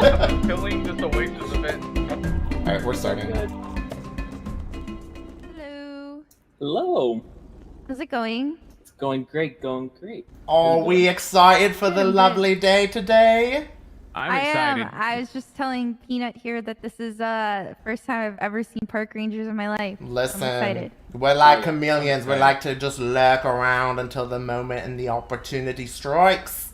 Killing just a waste of event. Alright, we're starting. Hello. Hello. How's it going? It's going great, going great. Are we excited for the lovely day today? I'm excited. I was just telling Peanut here that this is the first time I've ever seen park rangers in my life. Listen, I'm excited. we're like chameleons. We like to just lurk around until the moment and the opportunity strikes.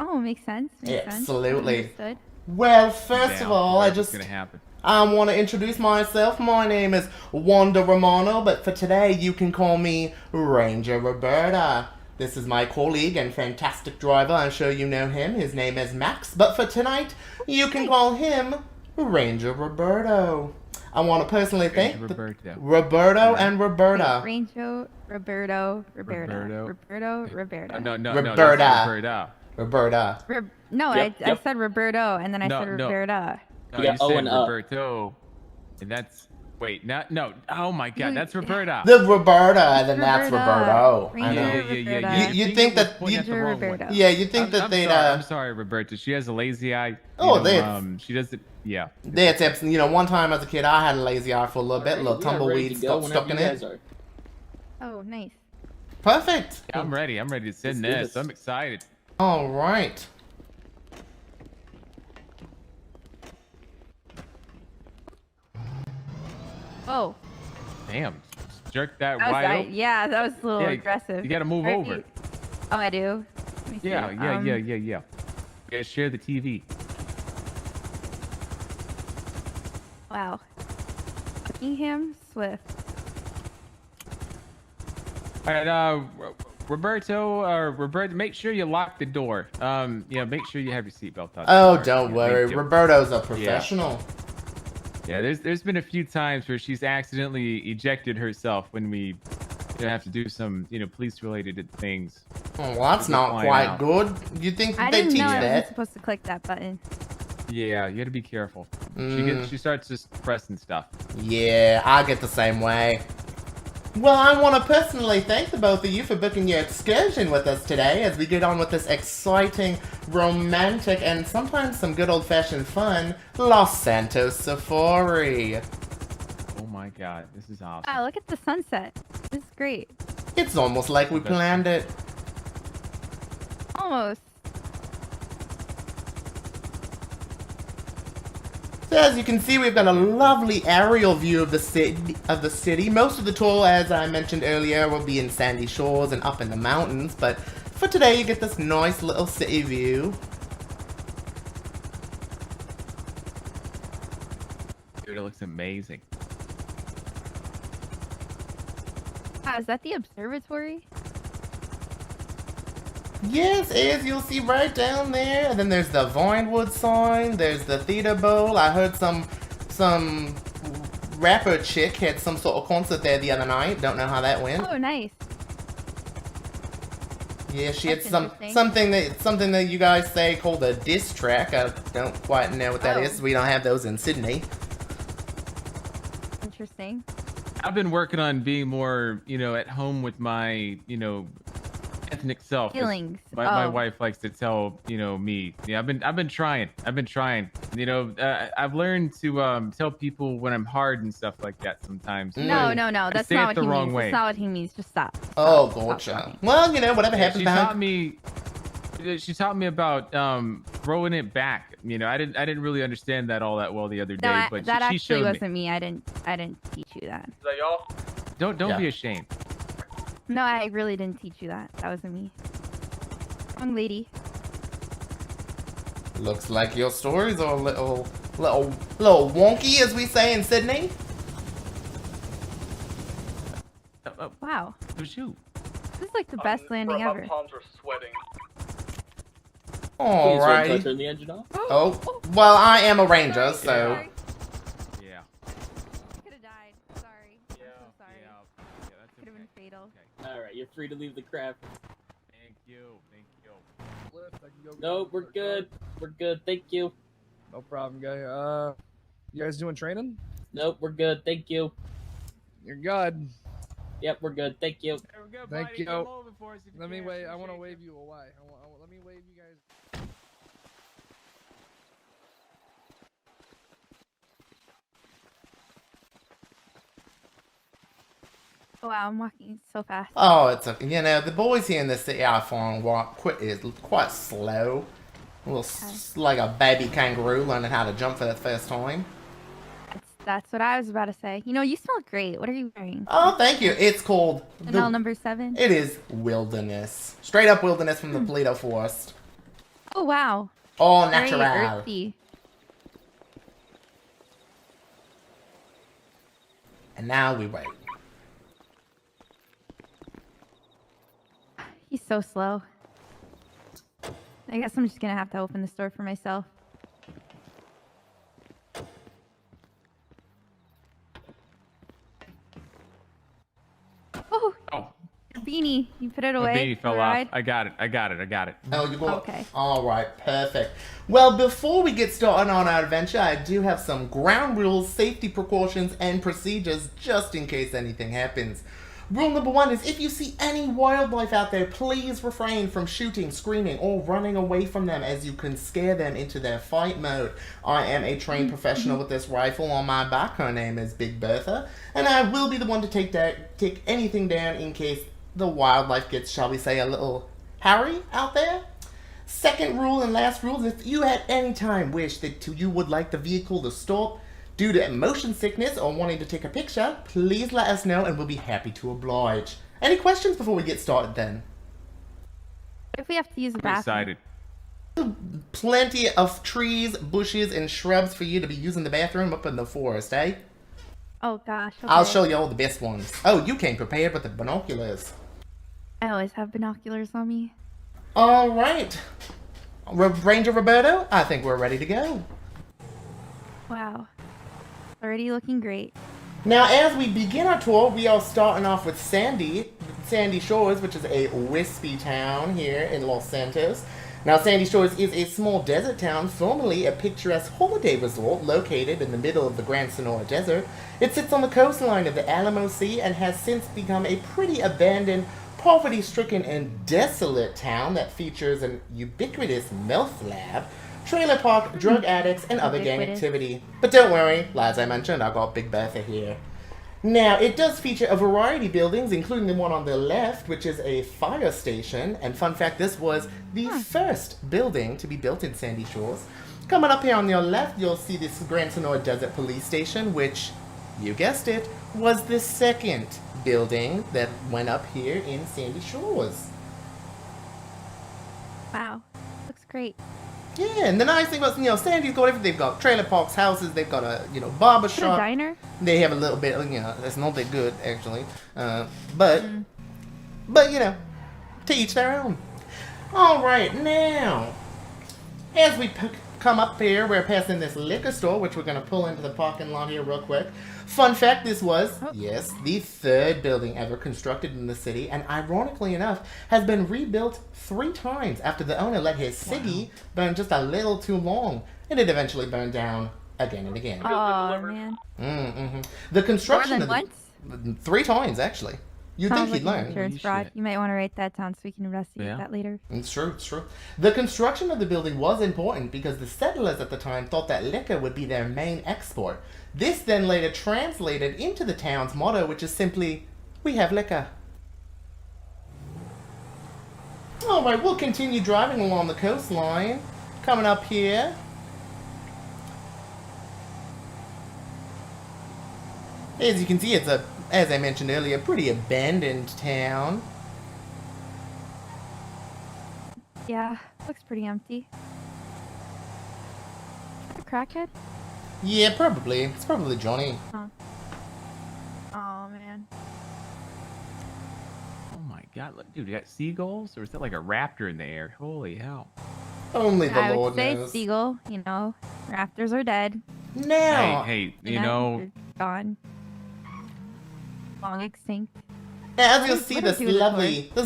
Oh, makes sense. Absolutely. Understood. Well, first of all, I want to introduce myself. My name is Wanda Romano, but for today you can call me Ranger Roberta. This is my colleague and fantastic driver. I'm sure you know him. His name is Max. But for tonight, you can call him Ranger Roberto. I want to personally thank Roberto and Roberta. Ranger, Roberto. No, Roberta. Roberta. I said Roberto, and then I said Roberta. No, you said Roberto. And that's... Wait, no. Oh my god, that's Roberta. The Roberta, and then that's Roberto. I know. Yeah. You think that... you think that they'd... I'm sorry, Roberta. She has a lazy eye. She doesn't... Yeah. That's, one time as a kid, I had a lazy eye for a little bit. A little tumbleweed got stuck in it. Oh, nice. Perfect. Yeah, I'm ready. I'm ready to send this. I'm excited. All right. Oh. Damn. Jerk that right up. Yeah, that was a little aggressive. You gotta move over. Oh, I do? Yeah. You gotta share the TV. Wow. Buckingham Swift. Alright, Roberto, make sure you lock the door. Make sure you have your seatbelt on. Oh, don't worry. Roberto's a professional. Yeah, there's been a few times where she's accidentally ejected herself when we have to do some, police-related things. Oh, well, that's not quite good. You think they teach that? I wasn't supposed to click that button. Yeah, you gotta be careful. She starts just pressing stuff. Yeah, I get the same way. Well, I want to personally thank the both of you for booking your excursion with us today as we get on with this exciting, romantic, and sometimes some good old-fashioned fun Los Santos Safari. Oh my god, this is awesome. Oh, look at the sunset. This is great. It's almost like we planned it. Almost. So as you can see, we've got a lovely aerial view of the city. Most of the tour, as I mentioned earlier, will be in sandy shores and up in the mountains, but for today you get this nice little city view. Dude, it looks amazing. Wow, is that the observatory? Yes, as you'll see right down there. And then there's the Vinewood sign. There's the Theater Bowl. I heard some rapper chick had some sort of concert there the other night. Don't know how that went. Oh, nice. Yeah, she had something that you guys say called a diss track. I don't quite know what that is. We don't have those in Sydney. Interesting. I've been working on being more, at home with my, ethnic self. Feelings. My wife likes to tell me. Yeah, I've been trying. I've learned to tell people when I'm hard and stuff like that sometimes. No, that's not what he means. Way. That's not what he means. Just stop. Oh, gotcha. Well, whatever happens. She taught me about throwing it back. I didn't really understand that all that well the other day, but that she actually showed wasn't me. I didn't teach you that. Is that y'all? Don't be ashamed. No, I really didn't teach you that. That wasn't me. Wrong lady. Looks like your stories are a little wonky, as we say in Sydney. Wow. Shoot. This is like the best landing ever. My palms are sweating. Alright. Turn the engine off. Oh, well, I am a ranger, so. Yeah. I could have died. Sorry. I'm so sorry. That's Could have been fatal. Okay. All right, you're free to leave the craft. Thank you. No, we're good. We're good. Thank you. No problem, guy. You guys doing training? Nope, we're good. Thank you. You're good. Yep, we're good. Thank you. Thank you. Let me wave. I want to wave you away. Let me wave you guys. Oh, wow, I'm walking so fast. Oh, it's okay. You know, the boys here in the city are foreign walk is quite slow. A little like a baby kangaroo learning how to jump for the first time. That's what I was about to say. You know, you smell great. What are you wearing? Oh, thank you. It's called Chanel number 7. It is wilderness. Straight up wilderness from the Paleto Forest. Oh, wow. All Very natural. earthy. And now we wait. He's so slow. I guess I'm just gonna have to open the store for myself. Oh, your beanie. You put it away. My beanie fell off. I got it. Oh, you go. Okay. All right, perfect. Well, before we get started on our adventure, I do have some ground rules, safety precautions, and procedures just in case anything happens. Rule number 1 is if you see any wildlife out there, please refrain from shooting, screaming, or running away from them as you can scare them into their fight mode. I am a trained professional with this rifle on my back. Her name is Big Bertha, and I will be the one to take anything down in case the wildlife gets, shall we say, a little hairy out there. Second rule and last rule is if you at any time wish that you would like the vehicle to stop due to motion sickness or wanting to take a picture, please let us know and we'll be happy to oblige. Any questions before we get started then? What if we have to use the I'm bathroom? excited. Plenty of trees, bushes, and shrubs for you to be using the bathroom up in the forest, eh? Oh gosh. Okay. I'll show you all the best ones. Oh, you came prepared with the binoculars. I always have binoculars on me. All right. Ranger Roberto, I think we're ready to go. Wow. Already looking great. Now, as we begin our tour, we are starting off with Sandy Shores, which is a wispy town here in Los Santos. Now, Sandy Shores is a small desert town, formerly a picturesque holiday resort located in the middle of the Grand Sonora Desert. It sits on the coastline of the Alamo Sea and has since become a pretty abandoned, poverty-stricken, and desolate town that features an ubiquitous meth lab, trailer park, drug addicts, and other gang activity. But don't worry, as I mentioned, I got Big Bertha here. Now, it does feature a variety of buildings, including the one on the left, which is a fire station. And fun fact, this was the first building to be built in Sandy Shores. Coming up here on your left, you'll see this Grand Sonora Desert Police Station, which, you guessed it, was the second building that went up here in Sandy Shores. Wow. Looks great. Yeah, and the nice thing about, Sandy's got everything. They've got trailer parks, houses, they've got a, barber Is it a shop. diner? They have a little bit, it's not that good, actually. But, to each their own. Alright, now, as we come up here, we're passing this liquor store, which we're going to pull into the parking lot here real quick. Fun fact, this was, yes, the third building ever constructed in the city, and ironically enough, has been rebuilt 3 times after the owner let his ciggy burn just a little too long, and it eventually burned down again and again. Oh, man. The construction More than once? 3 times, actually. You'd think he'd learn. Insurance fraud. You might want to write that down so we can investigate that later. It's true, it's true. The construction of the building was important because the settlers at the time thought that liquor would be their main export. This then later translated into the town's motto, which is simply, we have liquor. Alright, we'll continue driving along the coastline. Coming up here. As you can see, it's as I mentioned earlier, pretty abandoned town. Yeah, looks pretty empty. A crackhead? Yeah, probably. It's probably Johnny. Huh. Oh, man. Oh my god, look, dude, you got seagulls? Or is that like a raptor in the air? Holy hell. Only the I Lord would say knows. seagull, raptors are dead. Now, Hey, They're gone. Long extinct. as you'll see what this are you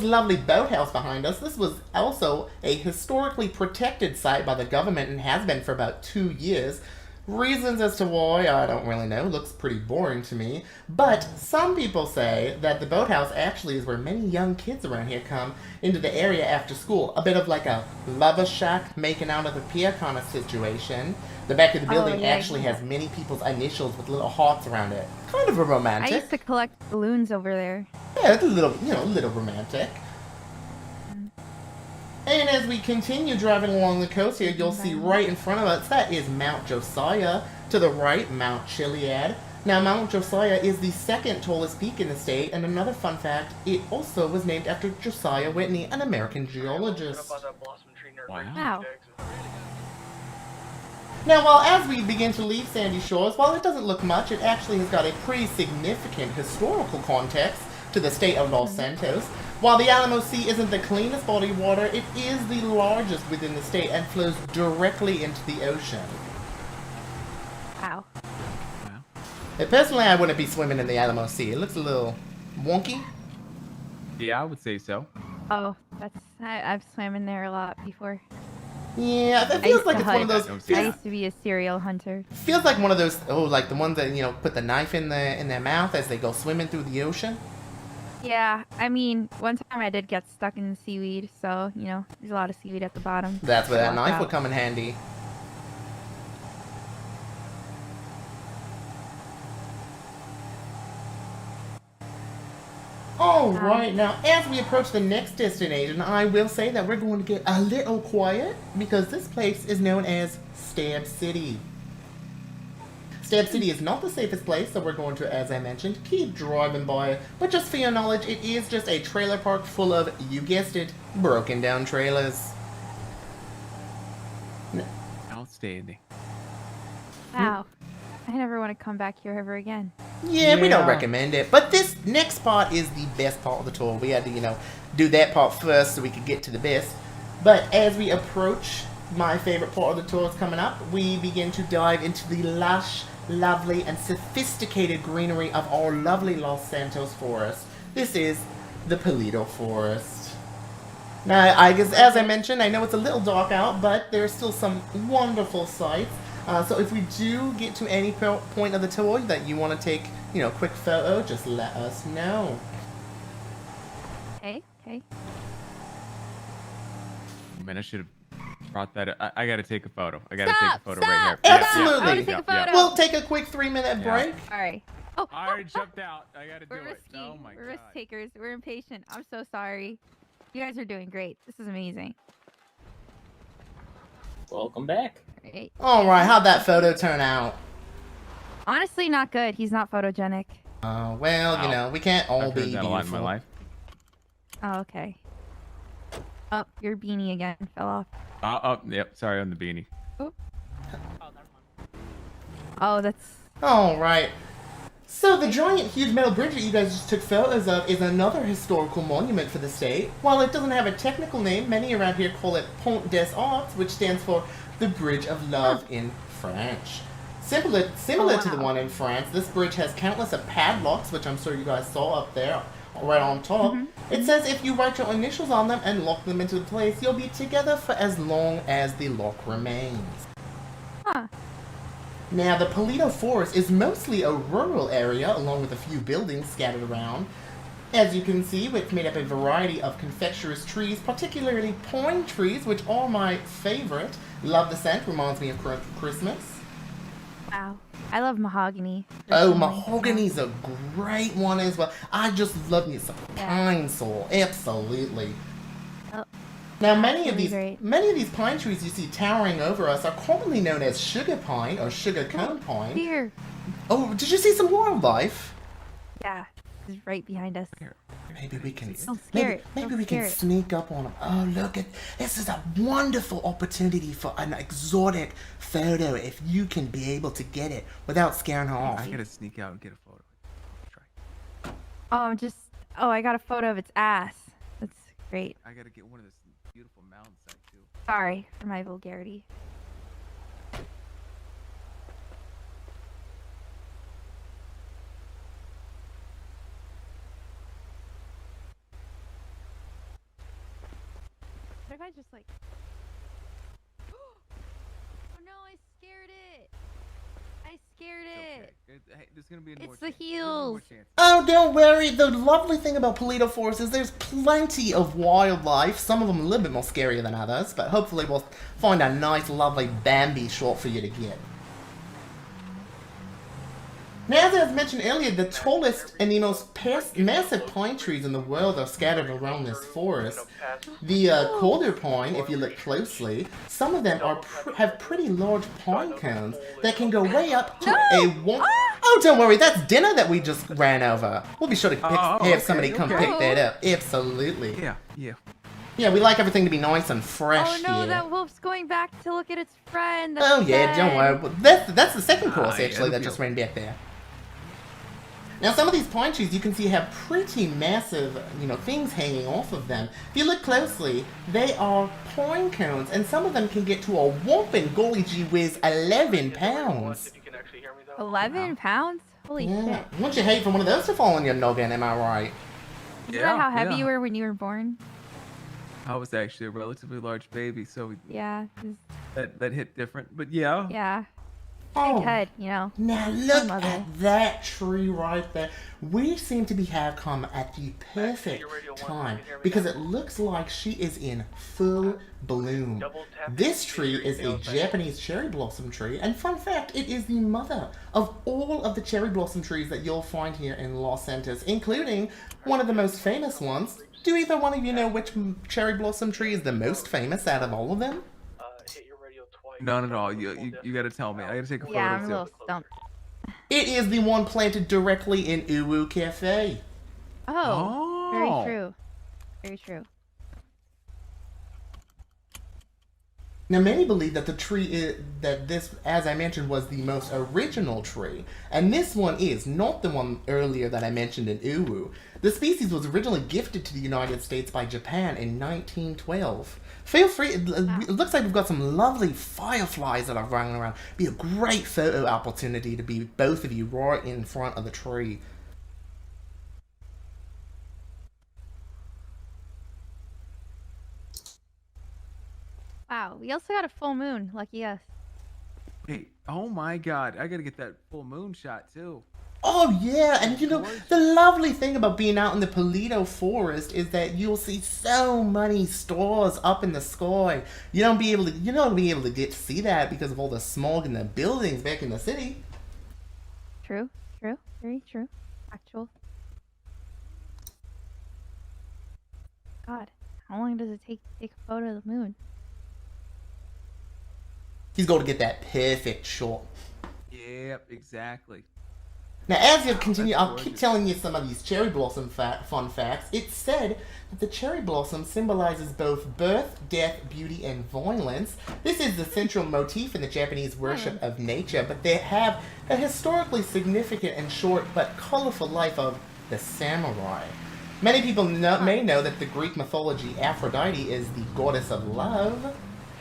lovely boathouse behind us, this was also a historically protected site by the government and has been for about 2 years. Reasons as to why, I don't really know. Looks pretty boring to me. But some people say that the boathouse actually is where many young kids around here come into the area after school. A bit of like a lover shack making out of a pier kind of situation. The back of the building actually has many people's initials with little hearts around it. Kind of a romantic. I used to collect balloons over there. Yeah, it's a little, a little romantic. And as we continue driving along the coast here, you'll see right in front of us, that is Mount Josiah. To the right, Mount Chiliad. Now, Mount Josiah is the second tallest peak in the state, and another fun fact, it also was named after Josiah Whitney, an American geologist. Wow. Now, while as we begin to leave Sandy Shores, while it doesn't look much, it actually has got a pretty significant historical context to the state of Los Santos. While the Alamo Sea isn't the cleanest body of water, it is the largest within the state and flows directly into the ocean. Wow. Personally, I wouldn't be swimming in the Alamo Sea. It looks a little wonky. Yeah, I would say so. Oh, I've swam in there a lot before. Yeah, it feels like it's one of those. I used to be a serial hunter. Feels like one of those. Oh, like the ones that put the knife in their mouth as they go swimming through the ocean. Yeah, I mean, one time I did get stuck in seaweed, so, there's a lot of seaweed at the bottom. That's where that knife would come in handy. Alright, now as we approach the next destination, I will say that we're going to get a little quiet because this place is known as Stab City. Stab City is not the safest place, so we're going to, as I mentioned, keep driving by. But just for your knowledge, it is just a trailer park full of, you guessed it, broken down trailers. Outstanding. Wow. I never want to come back here ever again. Yeah, we don't recommend it. But this next part is the best part of the tour. We had to, do that part first so we could get to the best. But as we approach my favorite part of the tour is coming up, we begin to dive into the lush, lovely, and sophisticated greenery of our lovely Los Santos forest. This is the Paleto Forest. Now, I guess, as I mentioned, I know it's a little dark out, but there's still some wonderful sights. So if we do get to any point of the tour that you want to take, a quick photo, just let us know. Okay. Man, I should have brought that. I got to take a photo. I got to take a photo right here. Absolutely. I want to take a photo. We'll take a quick 3-minute break. All right. Oh, I already jumped out. I got to do it. Risky. Oh my We're god. risk takers. We're impatient. I'm so sorry. You guys are doing great. This is amazing. Welcome back. Great. Alright, how'd that photo turn out? Honestly, not good. He's not photogenic. Well, we can't all I've be heard that a lot in my beautiful. life. Oh, okay. Oh, your beanie again fell off. Yep. Sorry on the beanie. Oh, Oh, never mind. oh that's... Alright. So the giant huge metal bridge that you guys just took photos of is another historical monument for the state. While it doesn't have a technical name, many around here call it Pont des Arts, which stands for the Bridge of Love in French. Similar to the one in France, this bridge has countless of padlocks, which I'm sure you guys saw up there, right on top. It says if you write your initials on them and lock them into the place, you'll be together for as long as the lock remains. Huh. Now, the Paleto Forest is mostly a rural area, along with a few buildings scattered around. As you can see, it's made up of a variety of confectious trees, particularly pine trees, which are my favorite. Love the scent, reminds me of Christmas. Wow. I love mahogany. Oh, mahogany's a great one as well. I just love me some pine sol, absolutely. Oh. Now, many of Really these pine trees you see towering over us are commonly known as sugar pine or sugar cone pine. Here. Oh, did you see some wildlife? Yeah. It's right behind us. Maybe we can. Don't scare it. Maybe Don't we can scare it. sneak up on them. Oh, look at this! Is a wonderful opportunity for an exotic photo if you can be able to get it without scaring her off. I gotta sneak out and get a photo. Try. Oh, I got a photo of its ass. That's great. I gotta get one of this beautiful mountainside too. Sorry for my vulgarity. What if I just like... Oh no, I scared it! scared it. Hey, there's gonna be It's the heels. Oh, don't worry. The lovely thing about Paleto Forest is there's plenty of wildlife. Some of them a little bit more scarier than others, but hopefully we'll find a nice, lovely Bambi short for you to get. Now, as I was mentioned earlier, the tallest and the most massive pine trees in the world are scattered around this forest. The Calder pine, if you look closely, some of them have pretty large pine cones that can go way up to Oh, don't worry, that's dinner that we just ran over. We'll be sure to have somebody come pick that up. Absolutely. Yeah. Yeah, we like everything to be nice and fresh Oh no, here. that wolf's going back to look at its friend. Oh yeah, don't worry. Well, that's the second course actually that just ran back there. Now, some of these pine trees you can see have pretty massive, things hanging off of them. If you look closely, they are pine cones, and some of them can get to a whopping, golly gee whiz, 11 pounds. 11 pounds? Holy shit. Wouldn't you hate for one of those to fall on your noggin, am I right? Is that how heavy you were when you were born? I was actually a relatively large baby, so Yeah. that hit different, but yeah. Yeah. Oh, Big head, now look at that tree right there. We seem to have come at the perfect time because it looks like she is in full bloom. This tree is a Japanese cherry blossom tree, and fun fact, it is the mother of all of the cherry blossom trees that you'll find here in Los Santos, including one of the most famous ones. Do either one of you know which cherry blossom tree is the most famous out of all of them? None at all. You gotta tell me. I gotta take a photo. Yeah, I'm a little stumped. It is the one planted directly in Uwu Cafe. Oh, very true. Very true. Now, many believe that the tree as I mentioned, was the most original tree, and this one is not the one earlier that I mentioned in Uwu. The species was originally gifted to the United States by Japan in 1912. Feel free, it looks like we've got some lovely fireflies that are running around. Be a great photo opportunity to be both of you right in front of the tree. Wow, we also got a full moon. Lucky us. Hey, oh my god, I gotta get that full moon shot too. Oh yeah, and the lovely thing about being out in the Paleto Forest is that you'll see so many stars up in the sky. You don't be able to get to see that because of all the smog in the buildings back in the city. True, very true. Actual. God, how long does it take to take a photo of the moon? He's going to get that perfect shot. Yep, exactly. Now, as you continue, I'll keep telling you some of these cherry blossom fun facts. It's said that the cherry blossom symbolizes both birth, death, beauty, and violence. This is the central motif in the Japanese worship of nature, but they have a historically significant and short but colorful life of the samurai. Many people may know that the Greek mythology Aphrodite is the goddess of love.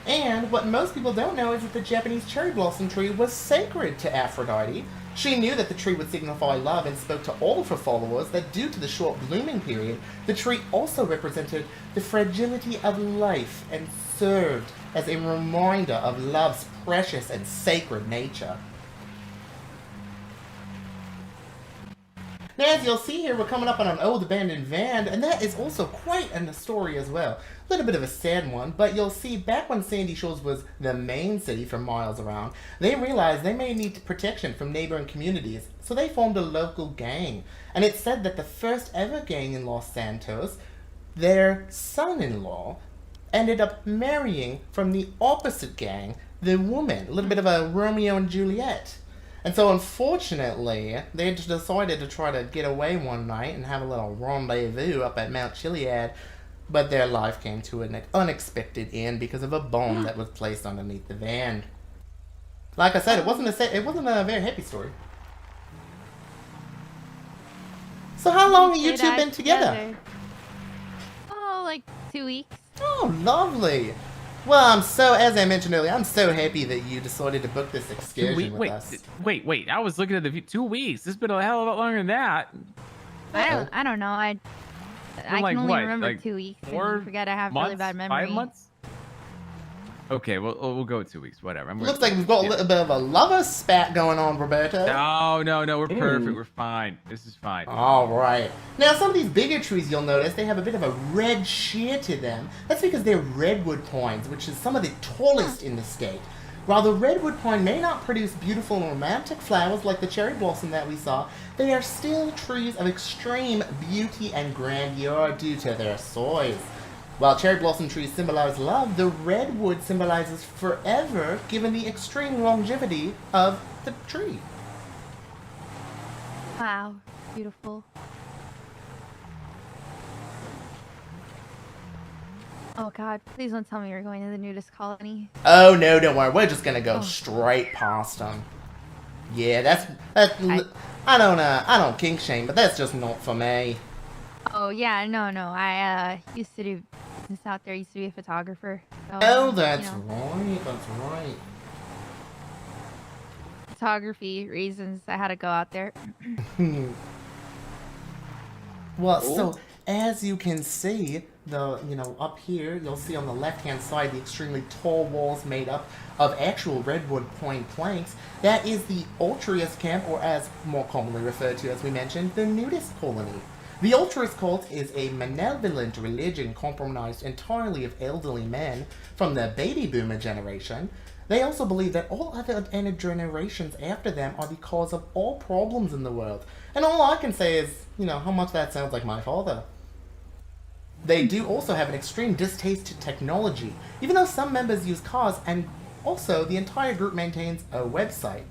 And what most people don't know is that the Japanese cherry blossom tree was sacred to Aphrodite. She knew that the tree would signify love and spoke to all of her followers that due to the short blooming period, the tree also represented the fragility of life and served as a reminder of love's precious and sacred nature. Now, as you'll see here, we're coming up on an old abandoned van, and that is also quite a story as well. A little bit of a sad one, but you'll see back when Sandy Shores was the main city for miles around, they realized they may need protection from neighboring communities, so they formed a local gang. And it's said that the first ever gang in Los Santos, their son-in-law, ended up marrying from the opposite gang, the woman. A little bit of a Romeo and Juliet. And so, unfortunately, they just decided to try to get away one night and have a little rendezvous up at Mount Chiliad, but their life came to an unexpected end because of a bomb that was placed underneath the van. Like I said, it wasn't a very happy story. So, how long have you two been together? Oh, like 2 weeks. Oh, lovely. Well, as I mentioned earlier, I'm so happy that you decided to book this excursion with us. Wait, I was looking at the 2 weeks. This has been a hell of a lot longer than that. I don't know. I can only remember 2 weeks. 4 I forget I have months, really bad memory. 5 months? Okay, well, we'll go with 2 weeks. Whatever. Looks like we've got a little bit of a lover spat going on, Roberto. No, we're perfect. We're fine. This is fine. All right. Now, some of these bigger trees, you'll notice, they have a bit of a red sheer to them. That's because they're redwood pines, which is some of the tallest in the state. While the redwood pine may not produce beautiful and romantic flowers like the cherry blossom that we saw, they are still trees of extreme beauty and grandeur due to their size. While cherry blossom trees symbolize love, the redwood symbolizes forever, given the extreme longevity of the tree. Wow, beautiful. Oh God, please don't tell me you're going to the nudist colony. Oh no, don't worry. We're just gonna go straight past them. Yeah, that's I don't kink shame, but that's just not for me. Oh yeah, no. I used to do business out there. Used to be a photographer. So, Oh, that's you know, right. That's right. photography reasons I had to go out there. Well, so as you can see, up here, you'll see on the left-hand side the extremely tall walls made up of actual redwood pine planks. That is the altruist camp, or as more commonly referred to, as we mentioned, the nudist colony. The altruist cult is a malevolent religion comprised entirely of elderly men from the baby boomer generation. They also believe that all other generations after them are the cause of all problems in the world. And all I can say is, how much that sounds like my father. They do also have an extreme distaste to technology, even though some members use cars, and also the entire group maintains a website.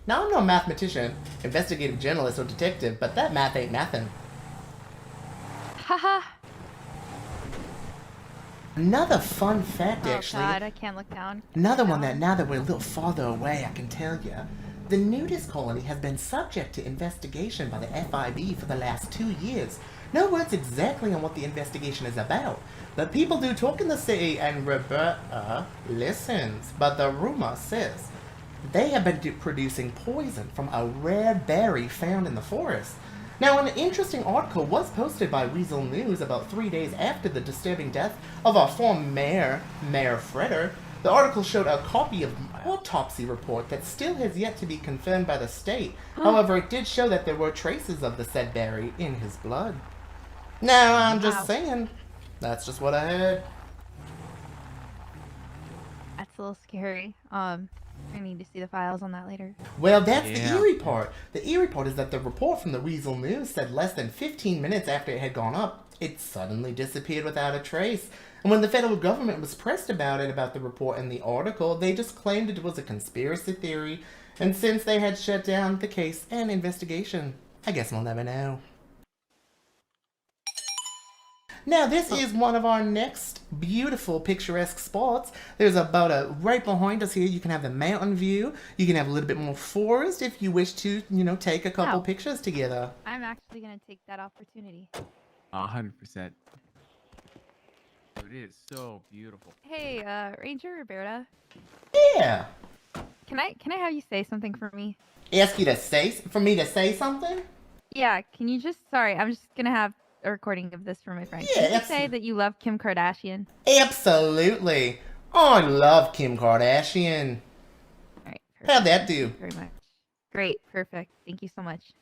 Now, I'm no mathematician, investigative journalist, or detective, but that math ain't mathin'. Haha. Another fun fact, actually. Oh God, I can't look down. Another one that, now that we're a little farther away, I can tell you. The nudist colony has been subject to investigation by the FIB for the last 2 years. No words exactly on what the investigation is about, but people do talk in the city, and Roberta listens. But the rumor says they have been producing poison from a rare berry found in the forest. Now, an interesting article was posted by Weasel News about 3 days after the disturbing death of our former mayor, Mayor Freder. The article showed a copy of the autopsy report that still has yet to be confirmed by the state. However, it did show that there were traces of the said berry in his blood. Now, I'm just saying, that's just what I heard. That's a little scary. I need to see the files on that later. Well, that's the eerie part. The eerie part is that the report from the Weasel News said less than 15 minutes after it had gone up, it suddenly disappeared without a trace. And when the federal government was pressed about the report and the article, they just claimed it was a conspiracy theory. And since they had shut down the case and investigation, I guess we'll never know. Now, this is one of our next beautiful picturesque spots. There's about right behind us here, you can have the mountain view. You can have a little bit more forest if you wish to, take a couple pictures together. I'm actually going to take that opportunity. 100%. It is so beautiful. Hey, Ranger Roberta. Yeah. Can I have you say something for me? Ask you to for me to say something? Yeah, can you sorry, I'm just going to have a recording of this for my friend. Yeah, can you say that you love Kim Kardashian? Absolutely. I love Kim Kardashian. All right. Perfect. How'd that do? Thank you very much. Great. Perfect. Thank you so much.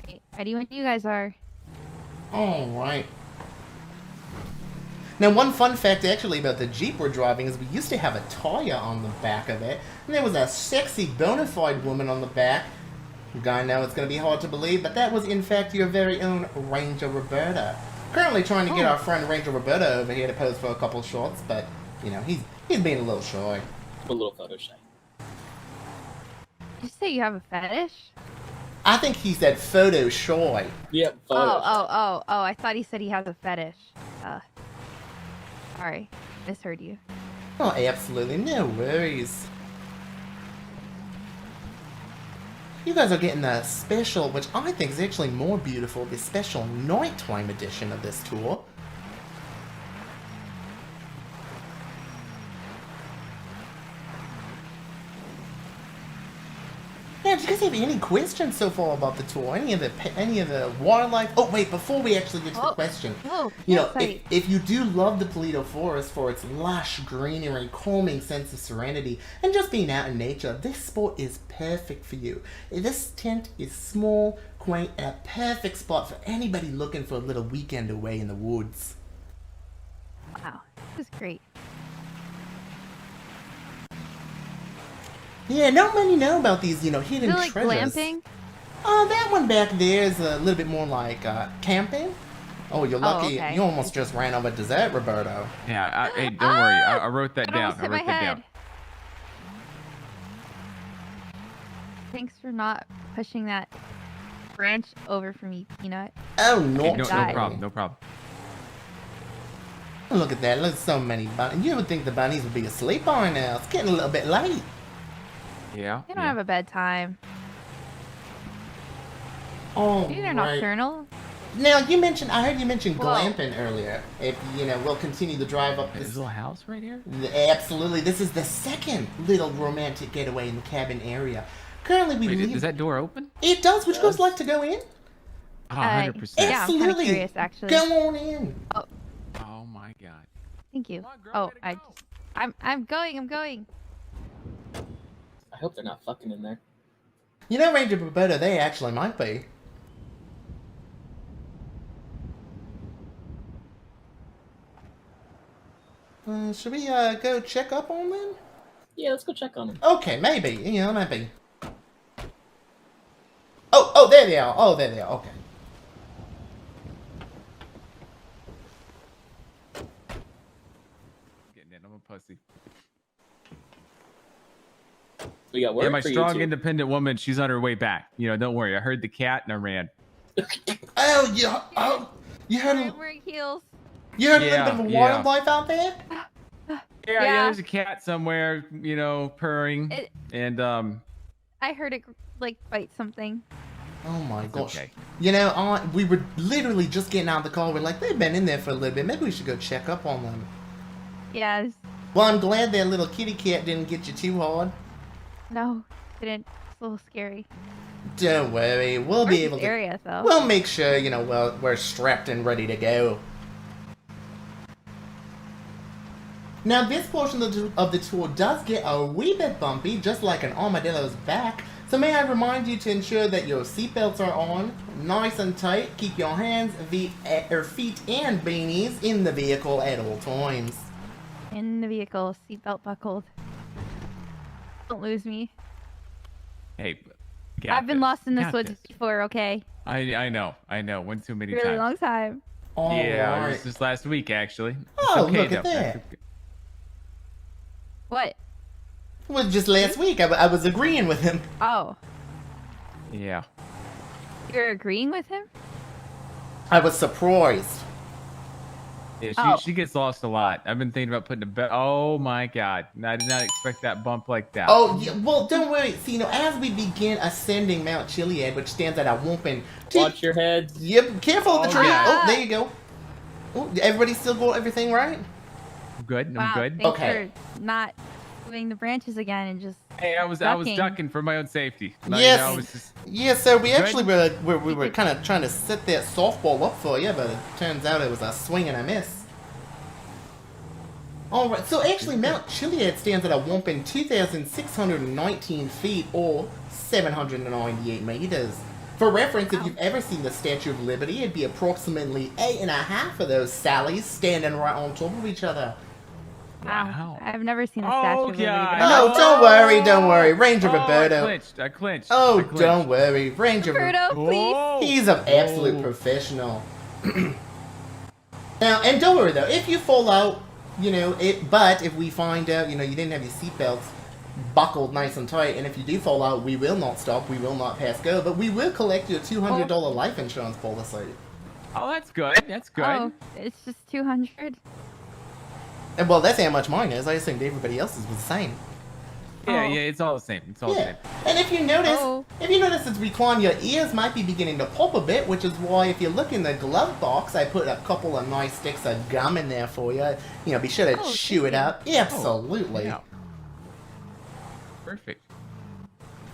Great. Ready when you guys are. All right. Now, one fun fact actually about the Jeep we're driving is we used to have a tire on the back of it, and there was a sexy bona fide woman on the back. I know it's going to be hard to believe, but that was in fact your very own Ranger Roberta. Currently trying to get our friend Ranger Roberta over here to pose for a couple shots, but, he's being a little shy. A little photo shy. Did you say you have a fetish? I think he said photo shy. Yep. Oh, I thought he said he has a fetish. Sorry. Misheard you. Oh, absolutely. No worries. You guys are getting the special, which I think is actually more beautiful, the special nighttime edition of this tour. Now, did you guys have any questions so far about the tour? Any of the wildlife? Oh wait, before we actually get to the question, you know, if you do love the Paleto Forest for its lush greenery, calming sense of serenity, and just being out in nature, this spot is perfect for you. This tent is small, quaint, and a perfect spot for anybody looking for a little weekend away in the woods. Wow, this is great. Yeah, not many know about these, you know, hidden Is it like treasures. glamping? That one back there is a little bit more like camping. Oh, you're lucky. okay. You almost just ran over dessert, Roberto. Yeah, hey, don't worry. I wrote that down. Almost I hit wrote my that head. down. Thanks for not pushing that branch over for me, Peanut. Oh, Okay, not no Die. problem. No problem. Look at that. Look at so many bunnies. You would think the bunnies would be asleep by now. It's getting a little bit late. Yeah. They don't have a bedtime. Oh, Maybe they're right. nocturnal. Now, I heard you mention Whoa. glamping earlier. If, you know, we'll continue the drive up This this... little house right here? Absolutely. This is the second little romantic getaway in the cabin area. Currently, we Wait, leave... does that door open? It does. Would you guys like to go in? Oh, 100%. Yeah, I'm kind of Absolutely. curious, actually. Go on in. Oh my god. Thank you. Come on, girl, Oh, way to go. I'm going. I hope they're not fucking in there. You know, Ranger Roberta, they actually might be. Should we go check up on them? Yeah, let's go check on them. Okay, maybe. You know, maybe. Oh, there they are. Oh, there they are. Okay. Getting in. I'm a pussy. We got work Yeah, my for you strong, two. independent woman. She's on her way back. You know, don't worry. I heard the cat and I ran. Oh, yeah. Oh, you heard I'm wearing heels. a little Yeah, bit of yeah. wildlife out there? Yeah, there's a cat somewhere, you know, purring. And I heard it like bite something. Oh my gosh. okay. You know, we were literally just getting out of the car. We're like, they've been in there for a little bit. Maybe we should go check up on them. Yeah. Well, I'm glad that little kitty cat didn't get you too hard. No, didn't. It's a little scary. Don't worry, we'll be able to. Area though. We'll make sure, you know, we're strapped and ready to go. Now, this portion of the tour does get a wee bit bumpy, just like an armadillo's back. So may I remind you to ensure that your seatbelts are on, nice and tight. Keep your hands, feet, and beanies in the vehicle at all times. In the vehicle, seatbelt buckled. Don't lose me. Hey, I've been lost in the Got woods this. before, okay? I know. One too many Really times. long time. All Yeah, it right. was just last week actually. It's Oh, okay, look at though. that. That's okay. What? Well, just last week, I was agreeing with him. Oh, Yeah. you're agreeing with him? I was surprised. Yeah, she gets lost a lot. I've been thinking about putting a bet. Oh my god. I did not expect that bump like that. Oh, yeah, well, don't worry. See, you know, as we begin ascending Mount Chiliad, which stands at a whopping... Watch your heads. Yep, careful of the tree. yeah. Oh, there you go. Oh, everybody still got everything right? I'm good. Wow, I'm good. thanks Okay. for not moving the branches again and just... Hey, I was ducking for my own safety. Like, Yes. you know, I was just, Yeah, so we Good. actually were kind of trying to set that softball up for you, but it turns out it was a swing and a miss. Alright, so actually Mount Chiliad stands at a whopping 2,619 feet or 798 meters. For reference, if you've ever seen the Statue of Liberty, it'd be approximately 8.5 of those Sallys standing right on top of each other. Wow. I've never seen the Oh, Statue of Liberty. God. but I know- Oh, don't worry. Ranger I Roberto. clinched. Oh, I clinched. don't worry. Ranger Roberto, please. Oh. He's an absolute professional. Now, and don't worry though, if you fall out, you know, but if we find out, you know, you didn't have your seatbelts buckled nice and tight, and if you do fall out, we will not stop, we will not pass go, but we will collect your $200 life insurance policy. Oh, that's good. That's good. Oh, it's just 200. And well, that's how much mine is. I assumed everybody else's was the same. Yeah, Oh. yeah, it's all the same. It's all the Yeah, same. and if you notice as we climb, your ears might be beginning to pop a bit, which is why if you look in the glove box, I put a couple of nice sticks of gum in there for you. You know, be sure to chew it thank you. up. Absolutely. Yeah. Perfect.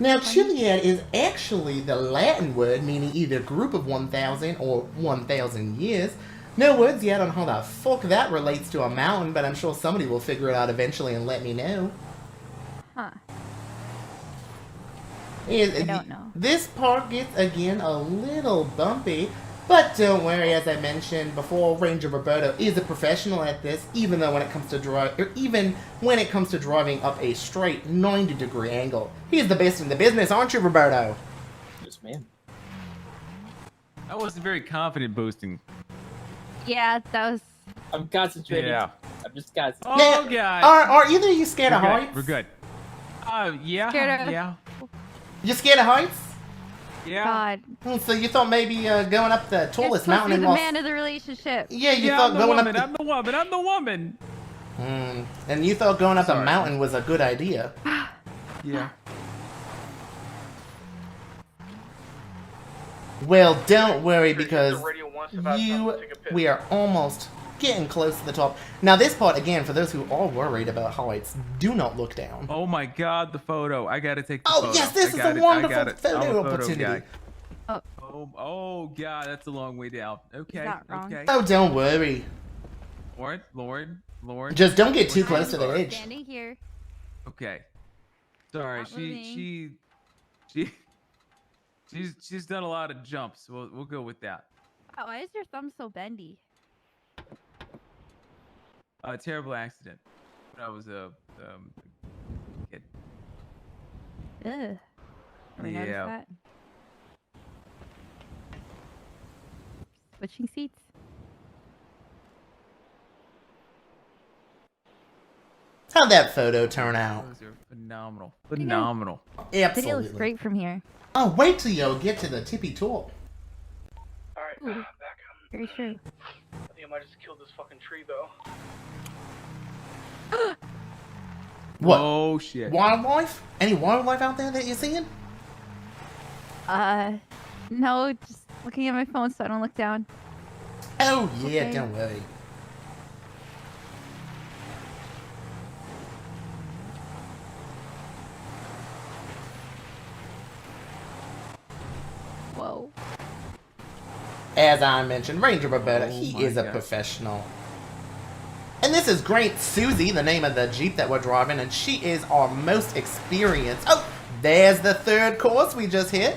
Now, Chiliad is actually the Latin word meaning either group of 1,000 or 1,000 years. No words yet on how the fuck that relates to a mountain, but I'm sure somebody will figure it out eventually and let me know. Huh. I don't know. This part gets, again, a little bumpy, but don't worry, as I mentioned before, Ranger Roberto is a professional at this, even when it comes to driving up a straight 90-degree angle. He's the best in the business, aren't you, Roberto? Yes, ma'am. I wasn't very confident boasting. Yeah, that was. I'm concentrating. Yeah. I'm just concentrating. Oh, Now, God. Are either of you scared of heights? We're good. Yeah. Scared of- Yeah. You scared of heights? Yeah. God. So you thought maybe going up the tallest You're supposed to mountain be in the Los... man of the relationship. Yeah, you Yeah, thought I'm the going woman. up I'm the woman. I'm the woman. And you thought going up a Sorry. mountain was a good idea. Yeah. Well, don't worry because we are almost getting close to the top. Now this part, again, for those who are worried about heights, do not look down. Oh my God, the photo! I gotta take the Oh photo. yes, this is a wonderful photo opportunity. Oh God, that's a long way down. Okay, that wrong? okay. Oh, don't worry. Lauren. Just don't get too Where's close to the Lauren? edge. Standing here. Okay. Sorry, Not moving. she's done a lot of jumps. We'll go with that. Oh, why is your thumb so bendy? Terrible accident. When I was a kid. Ugh. Ever noticed Yeah. that? Switching seats. How'd that photo turn out? Those are phenomenal. Pretty good. Phenomenal. Video looks Absolutely. great from here. Oh, wait till you get to the tippy top. Alright, Ooh. back up. Very true. I think I might just kill this fucking tree though. What? Oh shit. Wildlife? Any wildlife out there that you're seeing? No, just looking at my phone so I don't look down. Oh yeah, Okay. don't worry. Whoa. As I mentioned, Ranger Roberta, Oh he my is a God. professional. And this is Great Susie, the name of the Jeep that we're driving, and she is our most experienced. Oh, there's the third course we just hit.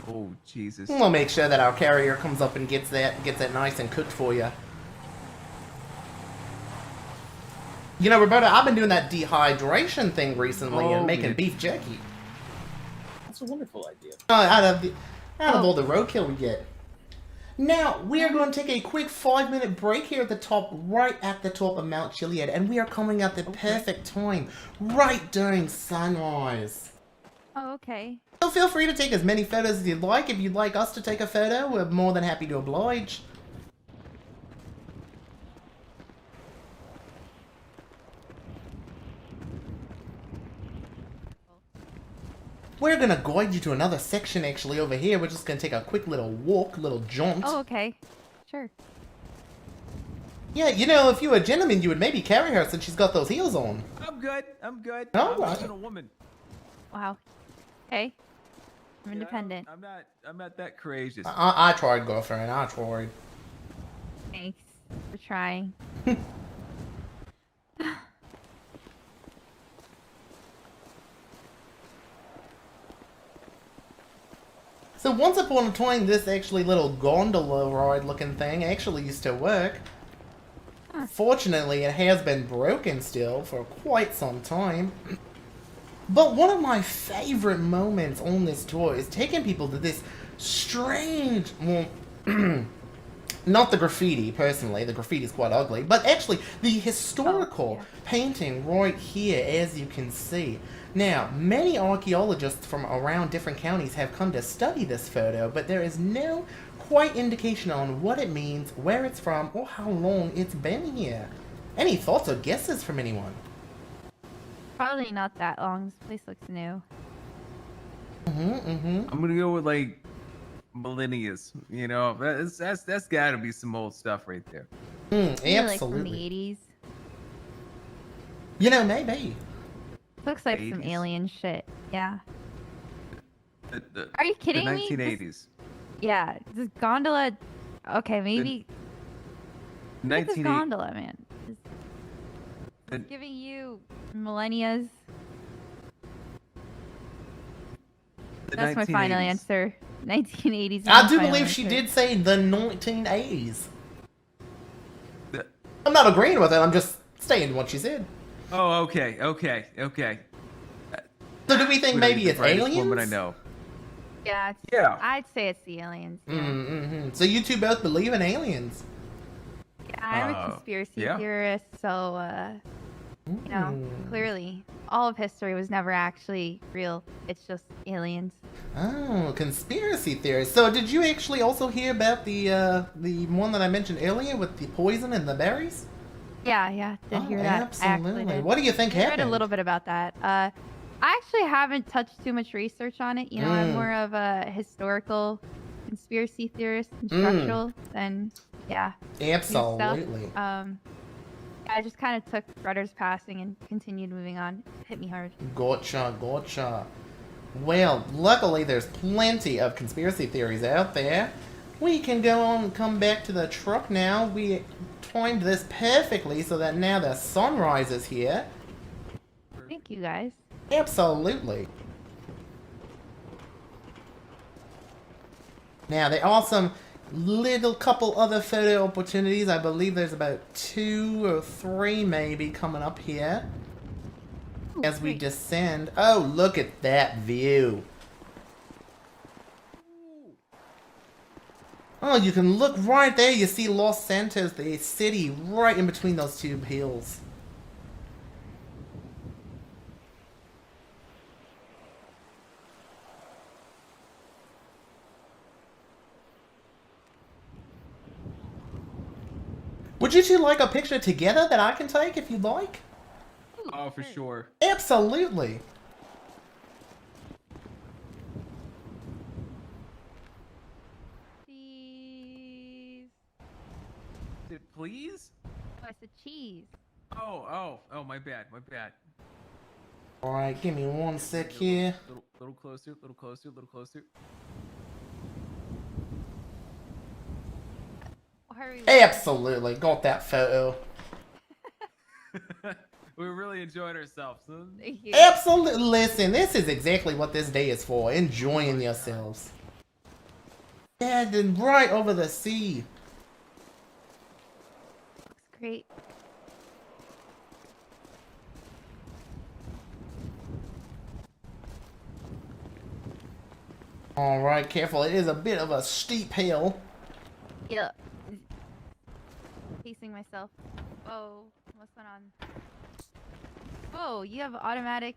Oh Jesus. We'll make sure that our carrier comes up and gets that nice and cooked for you. You know, Roberta, I've been doing that dehydration thing recently and Oh, making yeah. beef jerky. That's a wonderful idea. Out of all the roadkill we get. Now, we are going to take a quick 5-minute break here at the top, right at the top of Mount Chiliad, and we are coming at the perfect time, right during sunrise. Oh, okay. So feel free to take as many photos as you'd like. If you'd like us to take a photo, we're more than happy to oblige. We're gonna guide you to another section actually over here. We're just gonna take a quick little walk, little jaunt. Oh, okay. Sure. Yeah, you know, if you were a gentleman, you would maybe carry her since she's got those heels on. I'm good. I'm good. All I'm right. just a woman. Wow. Okay. I'm Yeah, independent. I'm not that courageous. I tried, girlfriend. I tried. Thanks for trying. So once upon a time, this actually little gondola ride looking thing actually used to work. Huh. Fortunately, it has been broken still for quite some time. But one of my favorite moments on this tour is taking people to this strange, well, not the graffiti, personally, the graffiti is quite ugly, but actually the historical painting right here, as you can see. Now, many archaeologists from around different counties have come to study this photo, but there is no quite indication on what it means, where it's from, or how long it's been here. Any thoughts or guesses from anyone? Probably not that long. This place looks new. I'm gonna go with like millennials. You know, that's gotta be some old stuff right there. Maybe, like from the Absolutely. 80s. You know, maybe. Looks like some 80s? alien shit. Yeah. The Are you kidding me? 1980s. Yeah, this gondola. Okay, maybe. Look at this 1980s. gondola, man. The- It's giving you millennias. the That's my final 1980s. answer. 1980s. is I my do final believe she answer. did say the 1980s. The- I'm not agreeing with it. I'm just saying what she said. Oh, okay. So do we think maybe it's aliens? Woman I know. Yeah. Yeah. I'd say it's the aliens. Yeah. Mm-hmm. So you two both believe in aliens? Yeah, I'm a conspiracy yeah. theorist, so you know, clearly all of history was never actually real. It's just aliens. Oh, conspiracy theorist. So did you actually also hear about the one that I mentioned earlier with the poison and the berries? Yeah, did hear that. I actually Absolutely. did. What do you think I read happened? a little bit about that. I actually haven't touched too much research on it. You know, I'm more of a historical conspiracy theorist and structural than new stuff. Absolutely. I just kind of took Rudder's passing and continued moving on. It hit me hard. Gotcha. Well, luckily there's plenty of conspiracy theories out there. We can go on and come back to the truck now. We timed this perfectly so that now the sunrise is here. Thank you guys. Absolutely. Now, there are some little couple other photo opportunities. I believe there's about 2 or 3 maybe coming up here Ooh, as we great. descend. Oh, look at that view. Oh, you can look right there. You see Los Santos, the city, right in between those 2 hills. Would you two like a picture together that I can take if you'd like? Oh, for sure. Absolutely. Cheese. Please? Oh, I said cheese. Oh, my bad. Alright, give me 1 sec here. Little closer. Hurry. Absolutely, got that photo. We really enjoyed ourselves. Huh? Thank you. Absolutely. Listen, this is exactly what this day is for. Enjoying yourselves. Yeah, then right over the sea. Looks great. Alright, careful. It is a bit of a steep hill. Yeah. Pacing myself. Whoa, what's going on? Whoa, you have automatic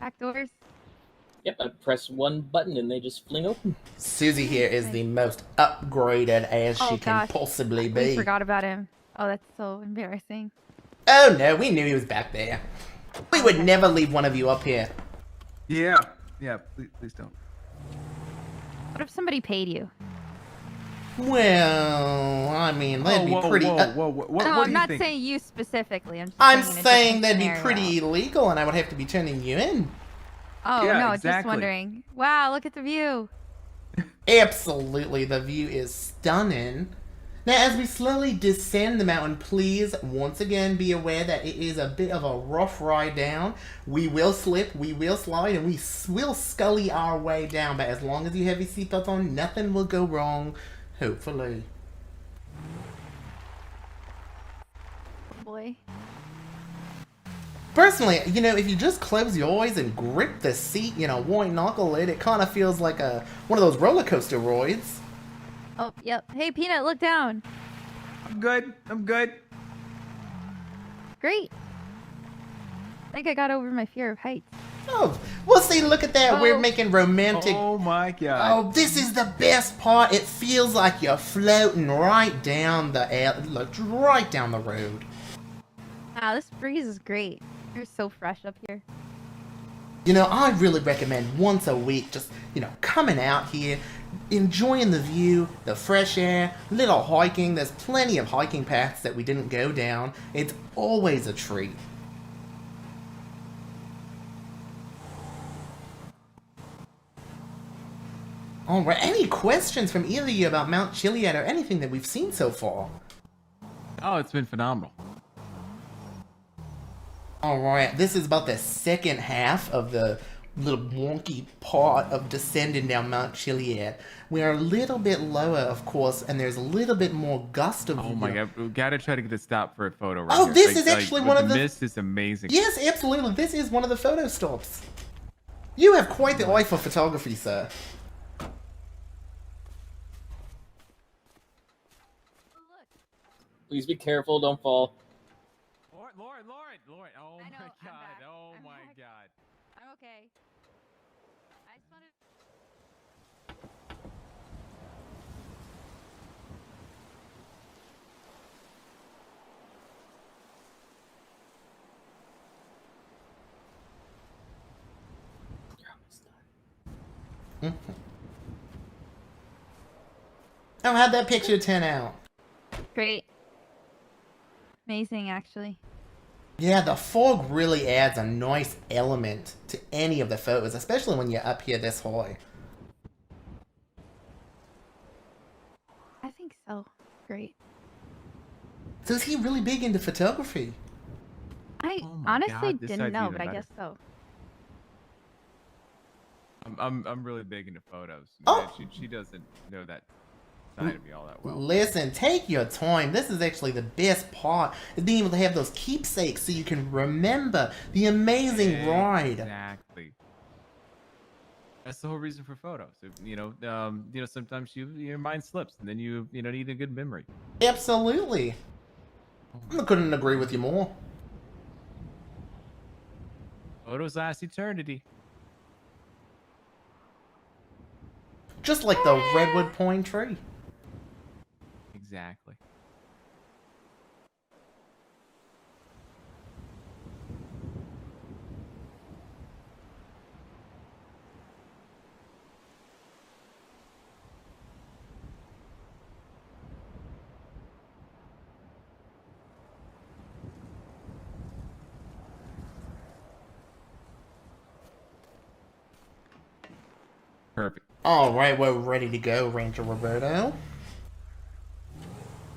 back doors? Yep, I press one button and they just fling open. Susie here is the most upgraded as she can gosh. possibly We be. forgot about him. Oh, that's so embarrassing. Oh no, we knew he was back there. We would never leave one of you up here. Yeah. Please don't. What if somebody paid you? Well, I mean, that'd be pretty. Whoa. What No, do I'm you not think? saying you specifically. I'm just I'm saying, in a saying different that'd be scenario. pretty illegal, and I would have to be turning you in. Oh, Yeah, no, exactly. just wondering. Wow, look at the view. Absolutely, the view is stunning. Now, as we slowly descend the mountain, please, once again, be aware that it is a bit of a rough ride down. We will slip, we will slide, and we will scully our way down. But as long as you have your seatbelt on, nothing will go wrong, hopefully. Oh, boy. Personally, you know, if you just close your eyes and grip the seat, you know, white knuckle it kind of feels like one of those roller coaster roids. Oh, yep. Hey, Peanut, look down. I'm good. Great. I think I got over my fear of heights. Oh, well, see, look at that. We're Oh. making romantic. Oh my god. Oh, this is the best part. It feels like you're floating right down right down the road. Wow, this breeze is great. You're so fresh up here. You know, I really recommend once a week just, you know, coming out here, enjoying the view, the fresh air, little hiking. There's plenty of hiking paths that we didn't go down. It's always a treat. Alright, any questions from either of you about Mount Chiliad or anything that we've seen so far? Oh, it's been phenomenal. Alright, this is about the second half of the little wonky part of descending down Mount Chiliad. We are a little bit lower, of course, and there's a little bit more gust of... Oh my god, we gotta try to get a stop for a photo right Oh, here. this is actually one of the... The mist is amazing. Yes, absolutely. This is one of the photo stops. You have quite the eye for photography, sir. Please be careful, don't fall. Lauren. Oh I know, my I'm god. back. Oh I'm my back. god. I'm okay. I just wanted. Oh, how'd that picture turn out? Great. Amazing, actually. Yeah, the fog really adds a nice element to any of the photos, especially when you're up here this high. I think so. Great. So is he really big into photography? I Oh my honestly God, this didn't side's know, even but I better. guess so. I'm really big into photos. Oh! She doesn't know that side of me all that well. Listen, take your time. This is actually the best part, is being able to have those keepsakes so you can remember the amazing ride. Exactly. That's the whole reason for photos. Sometimes your mind slips, and then you need a good memory. Absolutely. I couldn't agree with you more. Photos last eternity. Just like the redwood pine tree. Exactly. Perfect. Alright, we're ready to go, Ranger Roberto.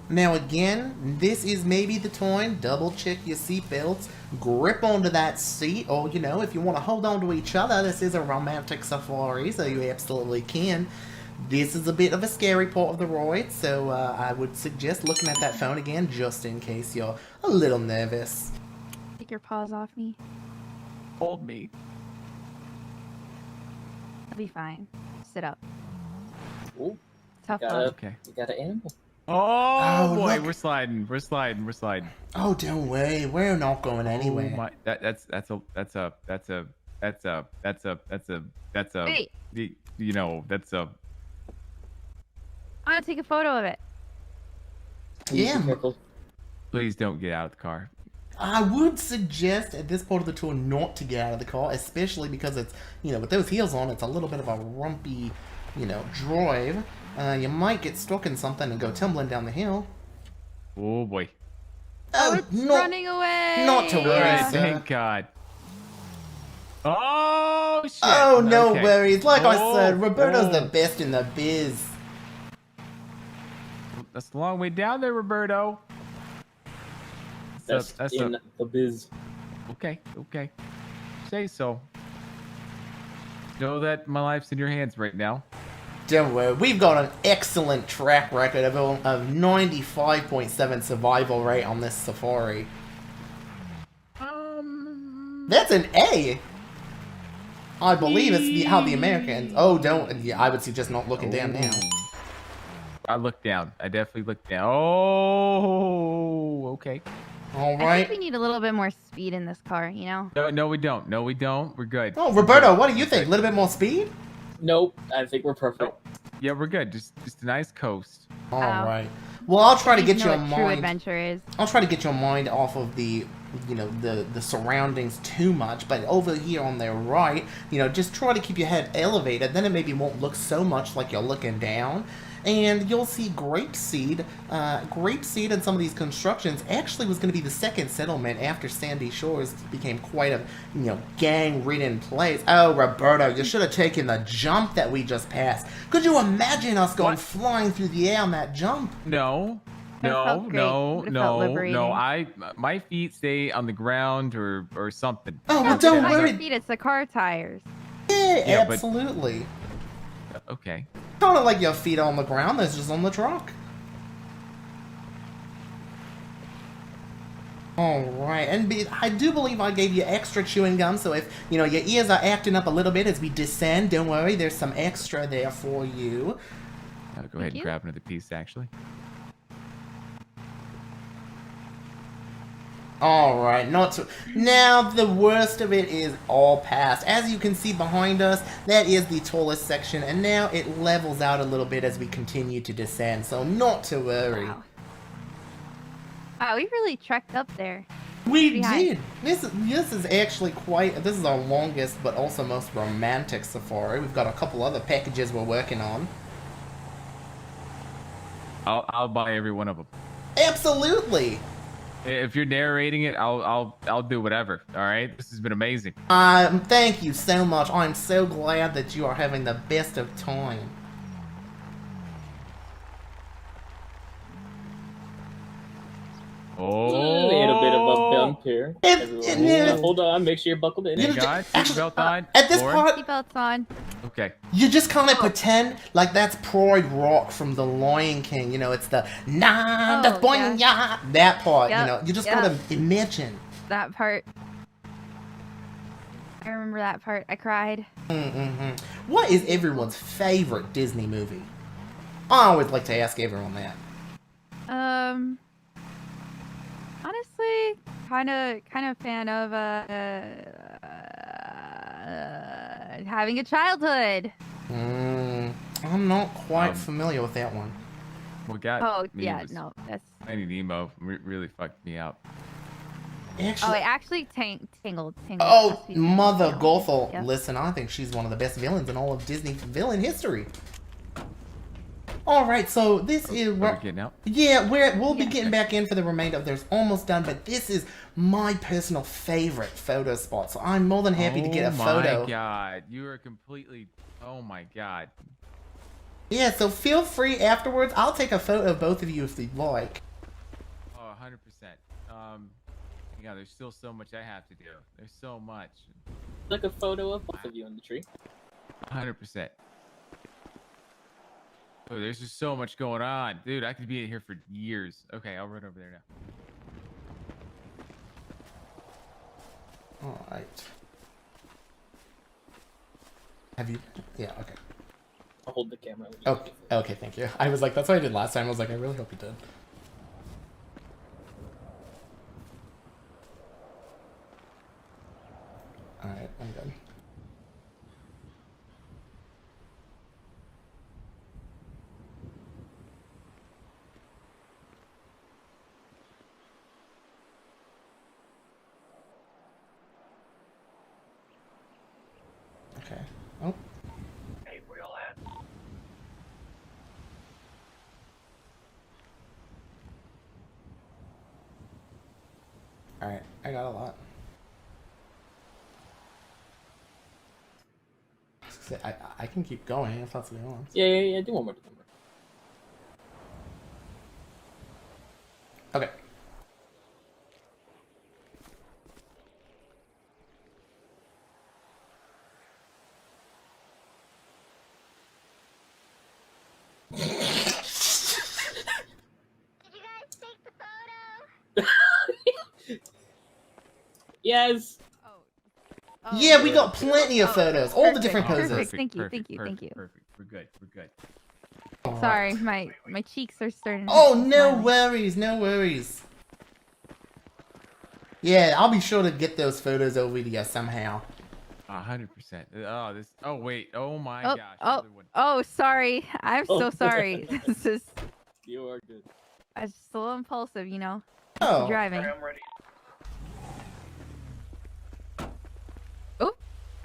Now again, this is maybe the time, double check your seatbelts, grip onto that seat, or if you want to hold on to each other, this is a romantic safari, so you absolutely can. This is a bit of a scary part of the ride, so I would suggest looking at that phone again, just in case you're a little nervous. Take your paws off me. Hold me. I'll be fine. Sit up. Ooh, Tough got love. Okay. You got an animal. Oh, boy, look. we're sliding. Oh, don't worry, we're not going anywhere. Oh my, that's a Wait. that's a I want to take a photo of it. Please Yeah. be careful. please don't get out of the car. I would suggest at this part of the tour not to get out of the car, especially because it's, with those heels on, it's a little bit of a rumpy, drive. You might get stuck in something and go tumbling down the hill. Oh boy. Oh, it's running away. not to worry, Yeah. sir. Thank God. Oh shit. Oh, no Okay. worries. Like I said, Roberto's oh. the best in the biz. That's a long way down there, Roberto. That's in the biz. Okay. Say so. Know that my life's in your hands right now. Don't worry, we've got an excellent track record of 95.7 survival rate on this safari. That's an A! I believe it's how the Americans... Oh, don't... Yeah, I would suggest not looking down now. I looked down. I definitely looked down. Oh, okay. I think Alright. we need a little bit more speed in this car, No, we don't. We're good. Oh, Roberto, what do you think? A little bit more speed? Nope, I think we're perfect. Yeah, we're good. Just a nice coast. Alright. Well, I'll try to get your what true mind... adventure is. I'll try to get your mind off of the the surroundings too much, but over here on the right, just try to keep your head elevated, then it maybe won't look so much like you're looking down. And you'll see Grapeseed. Grapeseed and some of these constructions actually was going to be the second settlement after Sandy Shores became quite a, gang-ridden place. Oh, Roberto, you should have taken the jump that we just passed. Could you imagine us going flying through the air on that jump? No. That No, felt great. Would've felt liberating. my feet stay on the ground or something. Oh, well, It's don't not your worry. feet, it's the car tires. Yeah, but- absolutely. Okay. Kind of like your feet on the ground, that's just on the truck. Alright, and I do believe I gave you extra chewing gum, so if, your ears are acting up a little bit as we descend, don't worry, there's some extra there for you. I'll go ahead and grab another piece, actually. Alright, now the worst of it is all past. As you can see behind us, that is the tallest section, and now it levels out a little bit as we continue to descend, so not to worry. Wow, we really trekked up there. We did! This is actually this is our longest but also most romantic safari. We've got a couple other packages we're working on. I'll buy every one of them. Absolutely! If you're narrating it, I'll do whatever. All right, this has been amazing. Thank you so much. I'm so glad that you are having the best of time. Oh, a little bit of a bump here. Hold on, make sure you're buckled in. Seatbelt on. At this part, seatbelts on. Okay. You just kind of pretend like that's Pride Rock from The Lion King. It's the the boing ya that part. You just gotta imagine that part. I remember that part. I cried. What is everyone's favorite Disney movie? I always like to ask everyone that. Honestly, kind of fan of having a childhood. I'm not quite familiar with that one. What got no, that's Finding Nemo really fucked me up. Actually, Tangled. Oh, Mother Gothel. Yep. Listen, I think she's one of the best villains in all of Disney villain history. Alright, so this is... Are we getting out? Yeah, we'll be getting back in for the remainder of There's Almost Done, but this is my personal favorite photo spot, so I'm more than happy to get a photo. Oh my god, you are completely... Oh my god. Yeah, so feel free afterwards. I'll take a photo of both of you if you'd like. Oh, 100%. Yeah, there's still so much I have to do. There's so much. Like a photo of both of you in the tree. 100%. Oh, there's just so much going on. Dude, I could be in here for years. Okay, I'll run over there now. Alright. Have you... Yeah, okay. I'll hold the camera. Okay, thank you. I was like, that's what I did last time. I was like, I really hope you did. Alright, I'm good. Okay. Oh. Hey, where y'all at? Alright, I got a lot. I can keep going if that's what you want. Yeah, do one more. Okay. Yes. Yeah, we got plenty of photos, all the different poses. Perfect. Thank you. Perfect. We're good. Sorry, my cheeks are starting. Oh, no worries, no worries. Yeah, I'll be sure to get those photos over to you somehow. 100%. Oh, this. Oh, wait. Oh my gosh. Oh, sorry. I'm so sorry. This is. You are good. I was just a little impulsive, Driving. I'm ready.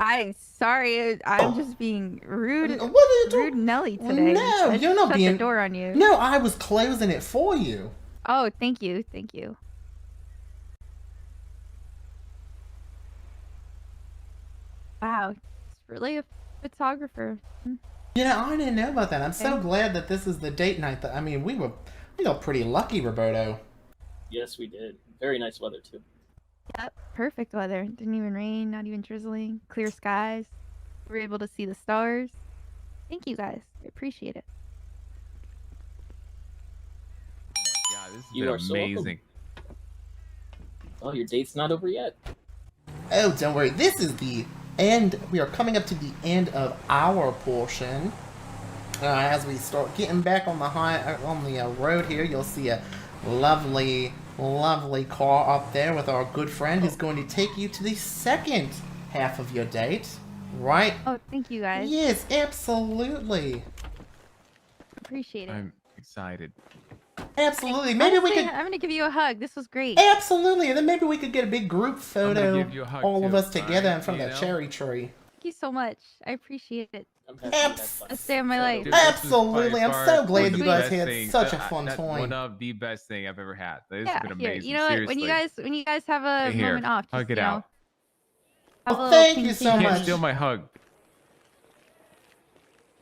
I'm sorry. I'm just being rude. What are you doing? Rude Nelly today. No, I you're not shut being. the door on you. No, I was closing it for you. Oh, thank you. Thank you. Wow, it's really a photographer. Yeah, I didn't know about that. I'm so glad that this is the date night. That I mean, we got pretty lucky, Roberto. Yes, we did. Very nice weather too. Yep, perfect weather. Didn't even rain, not even drizzling. Clear skies. We were able to see the stars. Thank you guys. I appreciate it. Yeah, this has You been are so amazing. Oh, your date's not over yet. Oh, don't worry. This is the end. We are coming up to the end of our portion. As we start getting back on the road here, you'll see a lovely car up there with our good friend who's going to take you to the second half of your date, right? Oh, thank you guys. Yes, absolutely. Appreciate it. I'm excited. Absolutely. Maybe we could. I'm gonna give you a hug. This was great. Absolutely, and then maybe we could get a big group photo, give you a hug all of too, us together alright, in front of you that know? cherry tree. Thank you so much. I appreciate it. I'm happy you had fun. Best day of my life. Dude, this is Absolutely, by I'm far so glad one of you the guys best had things. such a fun That's time. one of the best thing I've ever had. This Yeah, has been here. amazing. You know what? Seriously. When you guys have a Hey, here, moment off, just, hug it you know, out. have a Oh, little thank you ting so You ting. can't much. steal my hug.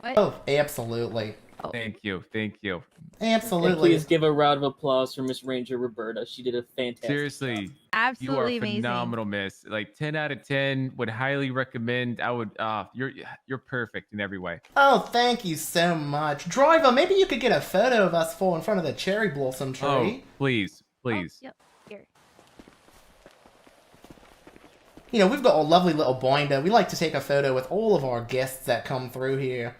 What? Oh, absolutely. Thank you. Thank you. And Absolutely. please give a round of applause for Miss Ranger Roberta. She did a fantastic Seriously. job. Absolutely You are amazing. phenomenal, miss. Like 10 out of 10. Would highly recommend. I would. You're perfect in every way. Oh, thank you so much. Driver, maybe you could get a photo of us four in front of the cherry blossom tree. Oh, please, please. Oh, yep. Here. You know, we've got a lovely little binder. We like to take a photo with all of our guests that come through here.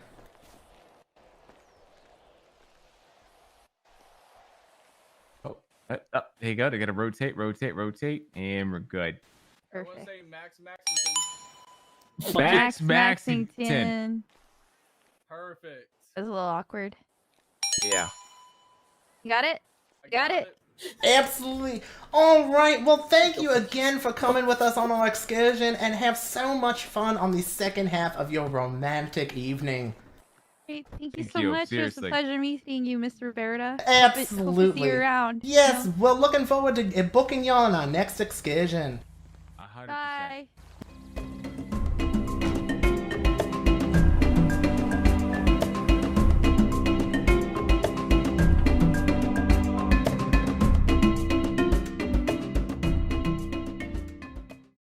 Oh, there you go. They got to rotate, and we're good. Perfect. Max Maxington. Maxington. Perfect. That was a little awkward. Yeah. You got it? You got it? Absolutely. All right. Well, thank you again for coming with us on our excursion and have so much fun on the second half of your romantic evening. Great. Thank you Thank so you, much. It was a seriously. pleasure meeting you, Mr. Roberta. Hope to Absolutely. see you around. Yes, You know? we're looking forward to booking you on our next excursion. 100%. Bye.